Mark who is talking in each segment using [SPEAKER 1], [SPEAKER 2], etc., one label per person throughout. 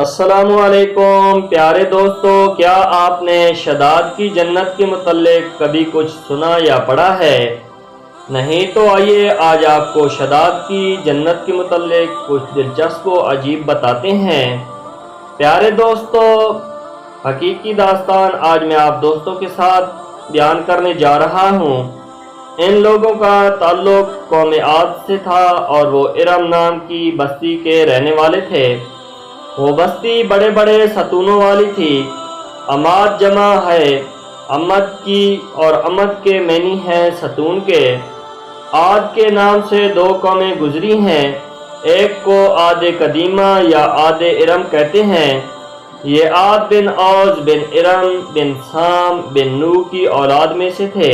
[SPEAKER 1] السلام علیکم پیارے دوستو، کیا آپ نے شداد کی جنت کے متعلق کبھی کچھ سنا یا پڑھا ہے؟ نہیں تو آئیے آج آپ کو شداد کی جنت کے متعلق کچھ دلچسپ و عجیب بتاتے ہیں۔ پیارے دوستو، حقیقی داستان آج میں آپ دوستوں کے ساتھ بیان کرنے جا رہا ہوں۔ ان لوگوں کا تعلق قوم عاد سے تھا اور وہ ارم نام کی بستی کے رہنے والے تھے۔ وہ بستی بڑے بڑے ستونوں والی تھی۔ عماد جمع ہے امد کی اور امد کے معنی ہیں ستون کے۔ عاد کے نام سے دو قومیں گزری ہیں، ایک کو عاد قدیمہ یا عاد ارم کہتے ہیں۔ یہ عاد بن اوز بن ارم بن سام بن نو کی اولاد میں سے تھے۔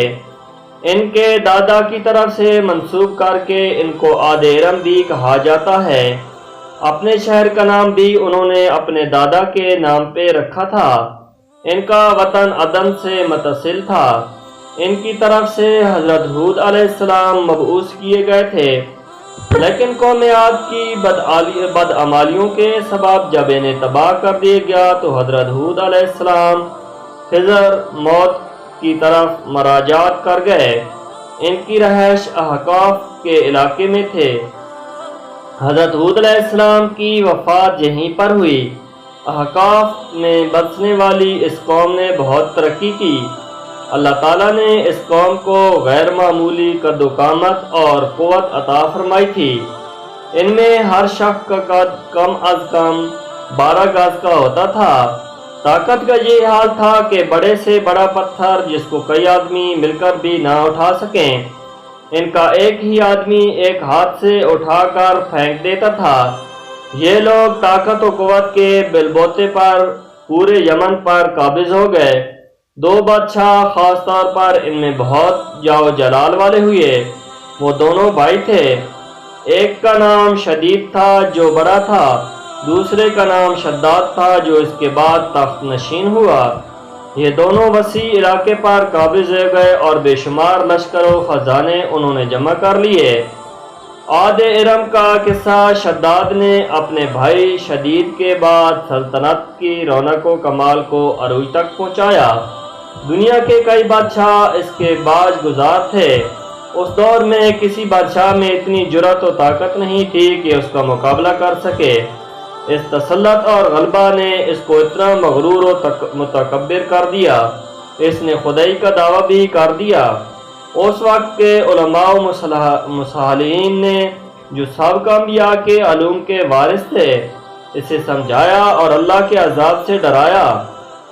[SPEAKER 1] ان کے دادا کی طرف سے منسوب کر کے ان کو عاد ارم بھی کہا جاتا ہے۔ اپنے شہر کا نام بھی انہوں نے اپنے دادا کے نام پہ رکھا تھا۔ ان کا وطن عدن سے متصل تھا۔ ان کی طرف سے حضرت ہود علیہ السلام مبعوث کیے گئے تھے، لیکن قوم عاد کی بدعمالیوں کے سبب جب انہیں تباہ کر دیا گیا تو حضرت ہود علیہ السلام خضر موت کی طرف مراجعت کر گئے۔ ان کی رہائش احقاف کے علاقے میں تھے۔ حضرت ہود علیہ السلام کی وفات یہیں پر ہوئی۔ احقاف میں بسنے والی اس قوم نے بہت ترقی کی۔ اللہ تعالیٰ نے اس قوم کو غیر معمولی قد و قامت اور قوت عطا فرمائی تھی۔ ان میں ہر شخص کا قد کم از کم 12 گز کا ہوتا تھا۔ طاقت کا یہ حال تھا کہ بڑے سے بڑا پتھر جس کو کئی آدمی مل کر بھی نہ اٹھا سکیں، ان کا ایک ہی آدمی ایک ہاتھ سے اٹھا کر پھینک دیتا تھا۔ یہ لوگ طاقت و قوت کے بلبوتے پر پورے یمن پر قابض ہو گئے۔ دو بادشاہ خاص طور پر ان میں بہت جاو جلال والے ہوئے۔ وہ دونوں بھائی تھے۔ ایک کا نام شدید تھا جو بڑا تھا، دوسرے کا نام شداد تھا جو اس کے بعد تخت نشین ہوا۔ یہ دونوں وسیع علاقے پر قابض ہو گئے اور بے شمار لشکر و خزانے انہوں نے جمع کر لیے۔ عاد ارم کا قصہ شداد نے اپنے بھائی شدید کے بعد سلطنت کی رونق و کمال کو عروج تک پہنچایا۔ دنیا کے کئی بادشاہ اس کے باج گزار تھے۔ اس دور میں کسی بادشاہ میں اتنی جرأت و طاقت نہیں تھی کہ اس کا مقابلہ کر سکے۔ اس تسلط اور غلبہ نے اس کو اتنا مغرور و متکبر کر دیا، اس نے خدائی کا دعویٰ بھی کر دیا۔ اس وقت کے علماء و مصالحین نے جو سابقہ انبیاء کے علوم کے وارث تھے اسے سمجھایا اور اللہ کے عذاب سے ڈرایا،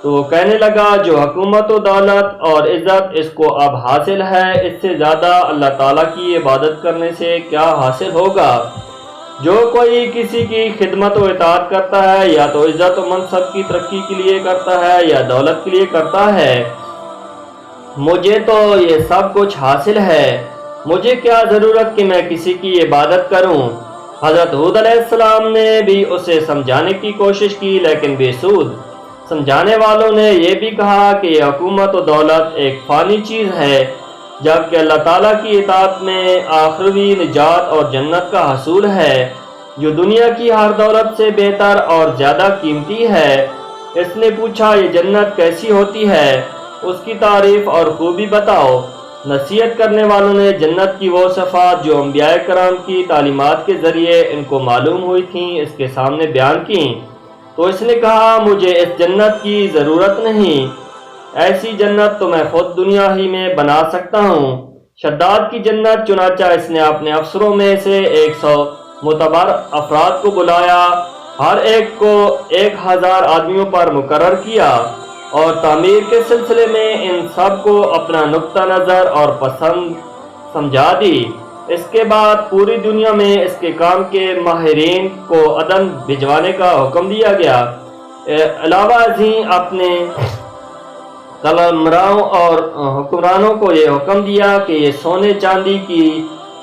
[SPEAKER 1] تو وہ کہنے لگا جو حکومت و دولت اور عزت اس کو اب حاصل ہے، اس سے زیادہ اللہ تعالیٰ کی عبادت کرنے سے کیا حاصل ہوگا؟ جو کوئی کسی کی خدمت و اطاعت کرتا ہے یا تو عزت و منصب کی ترقی کے لیے کرتا ہے یا دولت کے لیے کرتا ہے۔ مجھے تو یہ سب کچھ حاصل ہے، مجھے کیا ضرورت کہ میں کسی کی عبادت کروں؟ حضرت ہود علیہ السلام نے بھی اسے سمجھانے کی کوشش کی لیکن بے سود۔ سمجھانے والوں نے یہ بھی کہا کہ یہ حکومت و دولت ایک فانی چیز ہے، جبکہ اللہ تعالیٰ کی اطاعت میں آخروی نجات اور جنت کا حصول ہے، جو دنیا کی ہر دولت سے بہتر اور زیادہ قیمتی ہے۔ اس نے پوچھا یہ جنت کیسی ہوتی ہے، اس کی تعریف اور خوبی بتاؤ۔ نصیحت کرنے والوں نے جنت کی وہ صفات جو انبیاء کرام کی تعلیمات کے ذریعے ان کو معلوم ہوئی تھیں اس کے سامنے بیان کیں، تو اس نے کہا مجھے اس جنت کی ضرورت نہیں، ایسی جنت تو میں خود دنیا ہی میں بنا سکتا ہوں۔ شداد کی جنت چنانچہ اس نے اپنے افسروں میں سے 100 معتبر افراد کو بلایا، ہر ایک کو 1000 آدمیوں پر مقرر کیا اور تعمیر کے سلسلے میں ان سب کو اپنا نقطہ نظر اور پسند سمجھا دی۔ اس کے بعد پوری دنیا میں اس کے کام کے ماہرین کو عدن بھجوانے کا حکم دیا گیا۔ علاوہ ازیں اپنے قلمراؤں اور حکمرانوں کو یہ حکم دیا کہ یہ سونے چاندی کی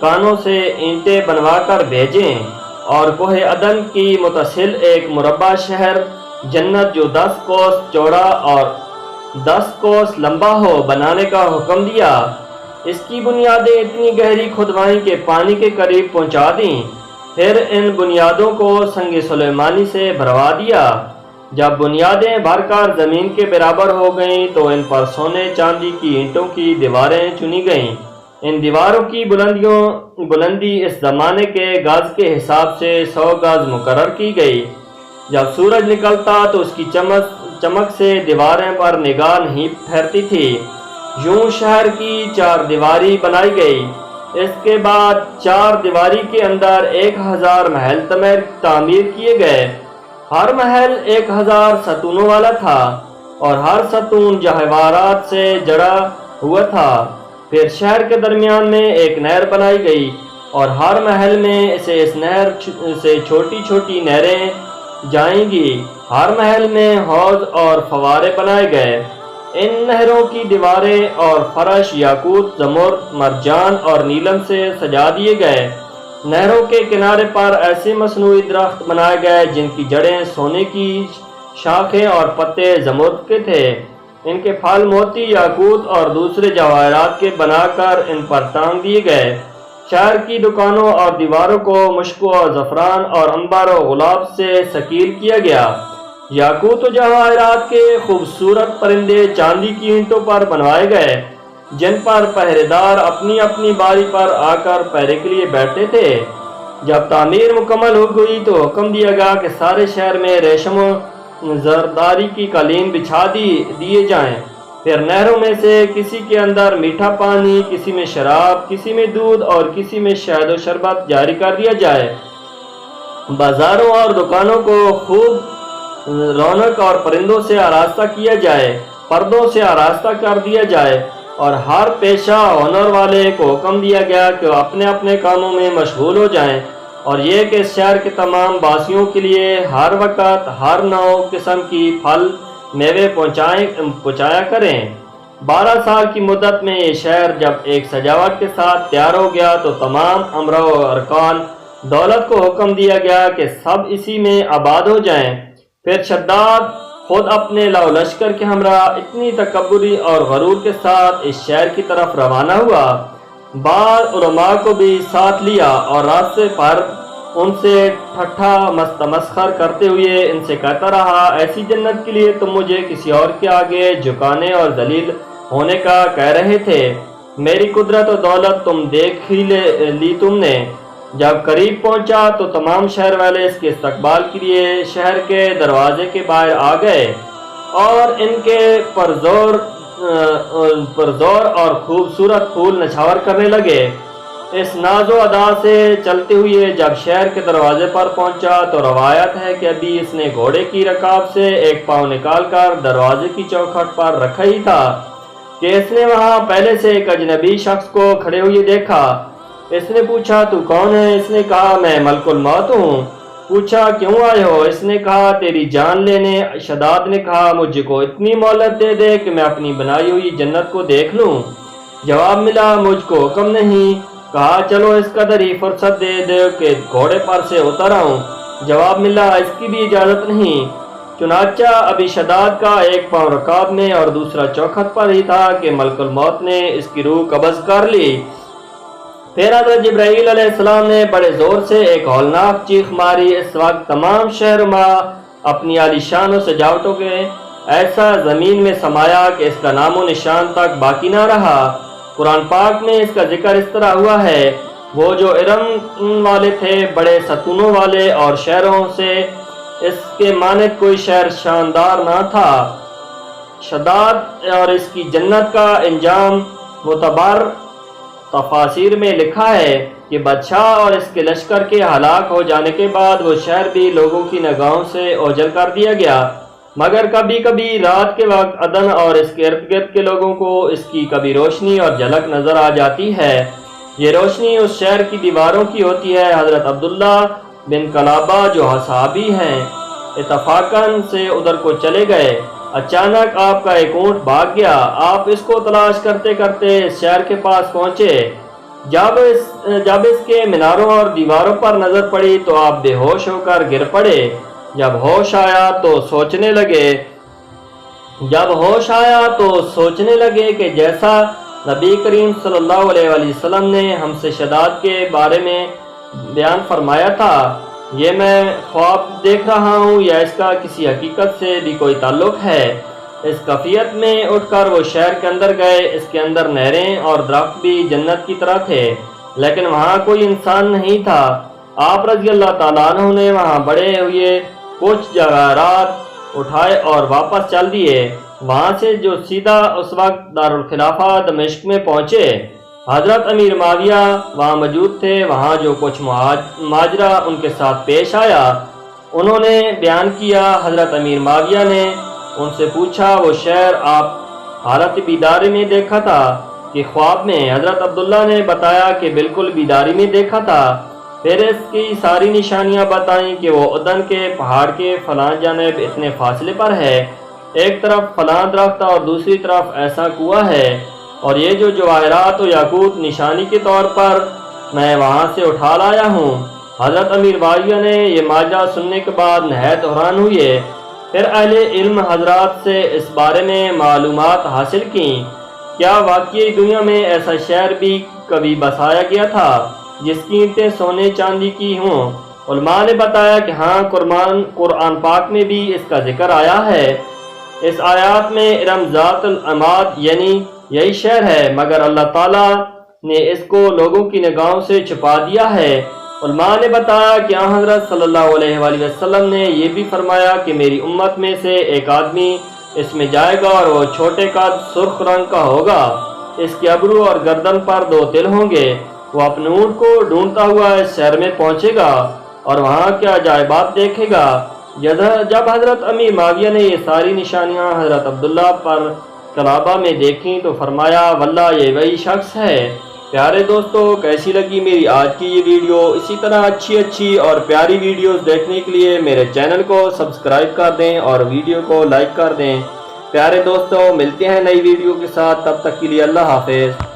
[SPEAKER 1] کانوں سے اینٹیں بنوا کر بھیجیں اور کوہ عدن کی متصل ایک مربع شہر جنت جو 10 کوس چوڑا اور 10 کوس لمبا ہو بنانے کا حکم دیا۔ اس کی بنیادیں اتنی گہری کھدوائیں کہ پانی کے قریب پہنچا دیں۔ پھر ان بنیادوں کو سنگ سلیمانی سے بھروا دیا۔ جب بنیادیں بھر کر زمین کے برابر ہو گئیں تو ان پر سونے چاندی کی اینٹوں کی دیواریں چنی گئیں۔ ان دیواروں کی بلندی اس زمانے کے گز کے حساب سے 100 گز مقرر کی گئی۔ جب سورج نکلتا تو اس کی چمک سے دیواریں پر نگاہ نہیں ٹھہرتی تھی۔ یوں شہر کی 4 دیواری بنائی گئی۔ اس کے بعد 4 دیواری کے اندر 1000 محل تعمیر کیے گئے۔ ہر محل 1000 ستونوں والا تھا اور ہر ستون جواہرات سے جڑا ہوا تھا۔ پھر شہر کے درمیان میں ایک نہر بنائی گئی اور ہر محل میں اس نہر سے چھوٹی چھوٹی نہریں جائیں گی۔ ہر محل میں حوض اور فوارے بنائے گئے۔ ان نہروں کی دیواریں اور فرش یاقوت، زمرد، مرجان اور نیلم سے سجا دیے گئے۔ نہروں کے کنارے پر ایسے مصنوعی درخت بنائے گئے جن کی جڑیں سونے کی، شاخیں اور پتے زمرد کے تھے۔ ان کے پھل موتی، یاقوت اور دوسرے جواہرات کے بنا کر ان پر ٹانگ دیے گئے۔ شہر کی دکانوں اور دیواروں کو مشک و زعفران اور عنبر و گلاب سے سکیل کیا گیا۔ یاقوت و جواہرات کے خوبصورت پرندے چاندی کی اینٹوں پر بنوائے گئے جن پر پہرے دار اپنی اپنی باری پر آ کر پہرے کے لیے بیٹھتے تھے۔ جب تعمیر مکمل ہو گئی تو حکم دیا گیا کہ سارے شہر میں ریشم و زرداری کی قالین بچھا دیے جائیں۔ پھر نہروں میں سے کسی کے اندر میٹھا پانی، کسی میں شراب، کسی میں دودھ اور کسی میں شہد و شربت جاری کر دیا جائے۔ بازاروں اور دکانوں کو خوب رونق اور پرندوں سے آراستہ کیا جائے، پردوں سے آراستہ کر دیا جائے، اور ہر پیشہ ہنر والے کو حکم دیا گیا کہ وہ اپنے اپنے کاموں میں مشغول ہو جائیں، اور یہ کہ شہر کے تمام باسیوں کے لیے ہر وقت ہر نو قسم کی پھل میوے پہنچایا کریں۔ 12 سال کی مدت میں یہ شہر جب ایک سجاوٹ کے ساتھ تیار ہو گیا تو تمام امراء و ارکان دولت کو حکم دیا گیا کہ سب اسی میں آباد ہو جائیں۔ پھر شداد خود اپنے لو لشکر کے ہمراہ اتنی تکبری اور غرور کے ساتھ اس شہر کی طرف روانہ ہوا۔ بعض علماء کو بھی ساتھ لیا اور راستے پر ان سے ٹھٹھا مستمسخر کرتے ہوئے ان سے کہتا رہا، ایسی جنت کے لیے تم مجھے کسی اور کے آگے جھکانے اور ذلیل ہونے کا کہہ رہے تھے۔ میری قدرت و دولت تم دیکھ ہی لی تم نے۔ جب قریب پہنچا تو تمام شہر والے اس کے استقبال کے لیے شہر کے دروازے کے باہر آ گئے اور ان کے پرزور اور خوبصورت پھول نچھاور کرنے لگے۔ اس ناز و ادا سے چلتے ہوئے جب شہر کے دروازے پر پہنچا تو روایت ہے کہ ابھی اس نے گھوڑے کی رکاب سے ایک پاؤں نکال کر دروازے کی چوکھٹ پر رکھا ہی تھا کہ اس نے وہاں پہلے سے ایک اجنبی شخص کو کھڑے ہوئے دیکھا۔ اس نے پوچھا، تو کون ہے؟ اس نے کہا، میں ملک الموت ہوں۔ پوچھا، کیوں آئے ہو؟ اس نے کہا، تیری جان لینے۔ شداد نے کہا، مجھ کو اتنی مہلت دے دے کہ میں اپنی بنائی ہوئی جنت کو دیکھ لوں۔ جواب ملا، مجھ کو حکم نہیں۔ کہا، چلو اس قدر ہی فرصت دے دو کہ گھوڑے پر سے اتر آؤں۔ جواب ملا، اس کی بھی اجازت نہیں۔ چنانچہ ابھی شداد کا ایک پاؤں رکاب میں اور دوسرا چوکھٹ پر ہی تھا کہ ملک الموت نے اس کی روح قبض کر لی۔ پھر حضرت جبرائیل علیہ السلام نے بڑے زور سے ایک ہولناک چیخ ماری۔ اس وقت تمام شہرنما اپنی عالی شان و سجاوٹوں کے ایسا زمین میں سمایا کہ اس کا نام و نشان تک باقی نہ رہا۔ قرآن پاک میں اس کا ذکر اس طرح ہوا ہے، وہ جو ارم والے تھے، بڑے ستونوں والے، اور شہروں سے اس کے مانند کوئی شہر شاندار نہ تھا۔ شداد اور اس کی جنت کا انجام معتبر تفاسیر میں لکھا ہے کہ بادشاہ اور اس کے لشکر کے ہلاک ہو جانے کے بعد وہ شہر بھی لوگوں کی نگاہوں سے اوجھل کر دیا گیا، مگر کبھی کبھی رات کے وقت عدن اور اس کے ارد گرد کے لوگوں کو اس کی کبھی روشنی اور جھلک نظر آ جاتی ہے۔ یہ روشنی اس شہر کی دیواروں کی ہوتی ہے۔ حضرت عبداللہ بن کلابہ جو صحابی ہیں اتفاقاً سے ادھر کو چلے گئے۔ اچانک آپ کا ایک اونٹ بھاگ گیا۔ آپ اس کو تلاش کرتے کرتے اس شہر کے پاس پہنچے۔ جب اس کے میناروں اور دیواروں پر نظر پڑی تو آپ بے ہوش ہو کر گر پڑے۔ جب ہوش آیا تو سوچنے لگے کہ جیسا نبی کریم صلی اللہ علیہ وسلم نے ہم سے شداد کے بارے میں بیان فرمایا تھا، یہ میں خواب دیکھ رہا ہوں یا اس کا کسی حقیقت سے بھی کوئی تعلق ہے؟ اس کیفیت میں اٹھ کر وہ شہر کے اندر گئے۔ اس کے اندر نہریں اور درخت بھی جنت کی طرح تھے، لیکن وہاں کوئی انسان نہیں تھا۔ آپ رضی اللہ تعالیٰ عنہ نے وہاں بڑے ہوئے کچھ جواہرات اٹھائے اور واپس چل دیے۔ وہاں سے جو سیدھا اس وقت دارالخلافہ دمشق میں پہنچے۔ حضرت امیر معاویہ وہاں موجود تھے۔ وہاں جو کچھ ماجرا ان کے ساتھ پیش آیا انہوں نے بیان کیا۔ حضرت امیر معاویہ نے ان سے پوچھا، وہ شہر آپ حالت بیداری میں دیکھا تھا کہ خواب میں؟ حضرت عبداللہ نے بتایا کہ بالکل بیداری میں دیکھا تھا۔ پھر اس کی ساری نشانیاں بتائیں کہ وہ عدن کے پہاڑ کے فلاں جانب اتنے فاصلے پر ہے، ایک طرف فلاں درخت اور دوسری طرف ایسا کنواں ہے، اور یہ جو جواہرات و یاقوت نشانی کے طور پر میں وہاں سے اٹھا لایا ہوں۔ حضرت امیر معاویہ نے یہ ماجرا سننے کے بعد نہایت حیران ہوئے۔ پھر اہل علم حضرات سے اس بارے میں معلومات حاصل کیں، کیا واقعی دنیا میں ایسا شہر بھی کبھی بسایا گیا تھا جس کی اینٹیں سونے چاندی کی ہوں؟ علماء نے بتایا کہ ہاں، قرآن پاک میں بھی اس کا ذکر آیا ہے۔ اس آیات میں ارم ذات العماد یعنی یہی شہر ہے، مگر اللہ تعالیٰ نے اس کو لوگوں کی نگاہوں سے چھپا دیا ہے۔ علماء نے بتایا کہ حضرت صلی اللہ علیہ وآلہ وسلم نے یہ بھی فرمایا کہ میری امت میں سے ایک آدمی اس میں جائے گا اور وہ چھوٹے قد سرخ رنگ کا ہوگا، اس کے ابرو اور گردن پر 2 تل ہوں گے۔ وہ اپنے اونٹ کو ڈھونڈتا ہوا اس شہر میں پہنچے گا اور وہاں کیا عجائبات دیکھے گا۔ جب حضرت امیر معاویہ نے یہ ساری نشانیاں حضرت عبداللہ پر کلابہ میں دیکھیں تو فرمایا، واللہ یہ وہی شخص ہے۔ پیارے دوستو، کیسی لگی میری آج کی یہ ویڈیو؟ اسی طرح اچھی اور پیاری ویڈیوز دیکھنے کے لیے میرے چینل کو سبسکرائب کر دیں اور ویڈیو کو لائک کر دیں۔ پیارے دوستو، ملتے ہیں نئی ویڈیو کے ساتھ، تب تک کے لیے اللہ حافظ۔